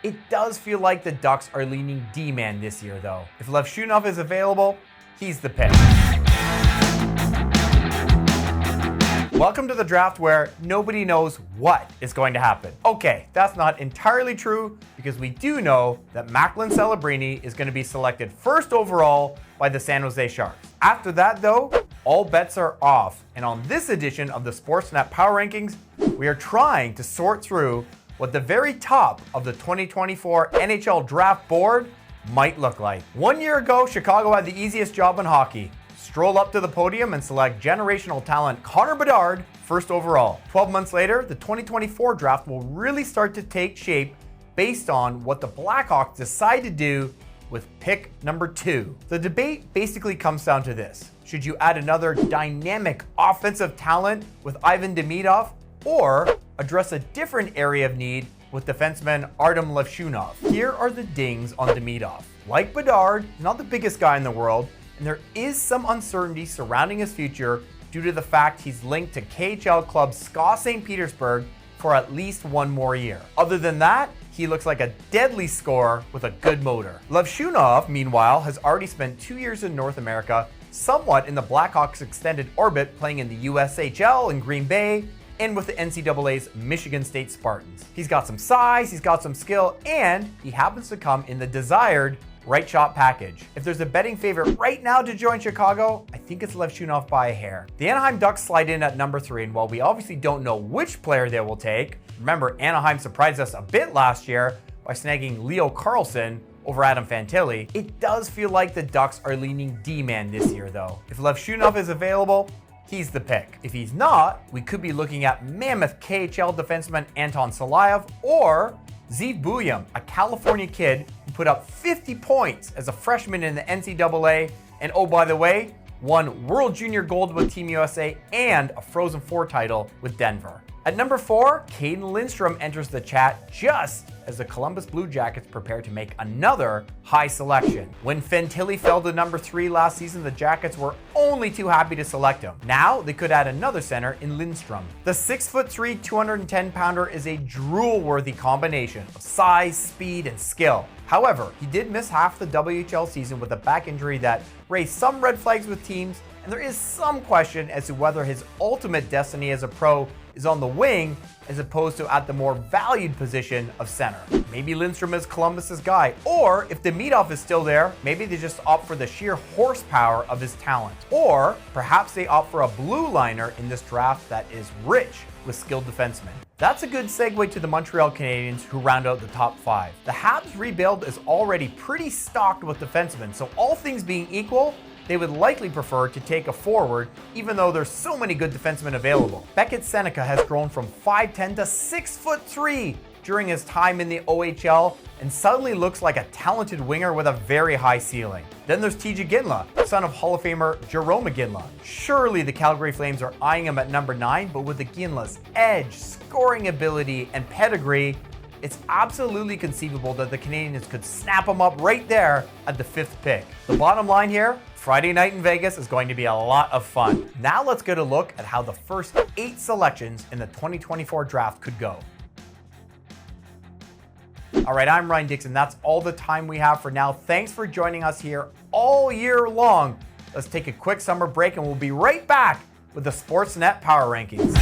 It does feel like the Ducks are leaning D-man this year though. If Levshunov is available, he's the pick. Welcome to the draft where nobody knows what is going to happen. Okay, that's not entirely true because we do know that Macklin Celebrini is going to be selected first overall by the San Jose Sharks. After that though, all bets are off. And on this edition of the Sportsnet Power Rankings, we are trying to sort through what the very top of the 2024 NHL Draft board might look like. 1 year ago, Chicago had the easiest job in hockey. Stroll up to the podium and select generational talent Connor Bedard first overall. 12 months later, the 2024 draft will really start to take shape based on what the Blackhawks decide to do with pick number 2. The debate basically comes down to this. Should you add another dynamic offensive talent with Ivan Demidov, or address a different area of need with defenseman Artem Levshunov? Here are the dings on Demidov. Like Bedard, he's not the biggest guy in the world, and there is some uncertainty surrounding his future due to the fact he's linked to KHL club SKA St. Petersburg for at least 1 more year. Other than that, he looks like a deadly scorer with a good motor. Levshunov, meanwhile, has already spent 2 years in North America, somewhat in the Blackhawks' extended orbit, playing in the USHL in Green Bay, and with the NCAA's Michigan State Spartans. He's got some size, he's got some skill, and he happens to come in the desired right shot package. If there's a betting favorite right now to join Chicago, I think it's Levshunov by a hair. The Anaheim Ducks slide in at number 3, and while we obviously don't know which player they will take, remember Anaheim surprised us a bit last year by snagging Leo Carlsson over Adam Fantilli, it does feel like the Ducks are leaning D-man this year though. If Levshunov is available, he's the pick. If he's not, we could be looking at mammoth KHL defenseman Anton Salayev or Zeev Buium, a California kid who put up 50 points as a freshman in the NCAA, and oh, by the way, won World Junior Gold with Team USA and a Frozen Four title with Denver. At number 4, Caden Lindstrom enters the chat just as the Columbus Blue Jackets prepare to make another high selection. When Fantilli fell to number 3 last season, the Jackets were only too happy to select him. Now they could add another center in Lindstrom. The 6'3", 210-pounder is a drool-worthy combination of size, speed, and skill. However, he did miss half the WHL season with a back injury that raised some red flags with teams, and there is some question as to whether his ultimate destiny as a pro is on the wing as opposed to at the more valued position of center. Maybe Lindstrom is Columbus's guy, or if Demidov is still there, maybe they just opt for the sheer horsepower of his talent. Or perhaps they opt for a blue liner in this draft that is rich with skilled defensemen. That's a good segue to the Montreal Canadiens, who round out the top 5. The Habs rebuild is already pretty stocked with defensemen, so all things being equal, they would likely prefer to take a forward, even though there's so many good defensemen available. Beckett Seneca has grown from 5'10" to 6'3" during his time in the OHL and suddenly looks like a talented winger with a very high ceiling. Then there's TJ Ginla, son of Hall of Famer Jarome Ginla. Surely the Calgary Flames are eyeing him at number 9, but with the Ginla's edge, scoring ability, and pedigree, it's absolutely conceivable that the Canadiens could snap him up right there at the 5th pick. The bottom line here, Friday night in Vegas is going to be a lot of fun. Now let's get a look at how the first 8 selections in the 2024 draft could go. All right, I'm Ryan Dixon. That's all the time we have for now. Thanks for joining us here all year long. Let's take a quick summer break and we'll be right back with the Sportsnet Power Rankings.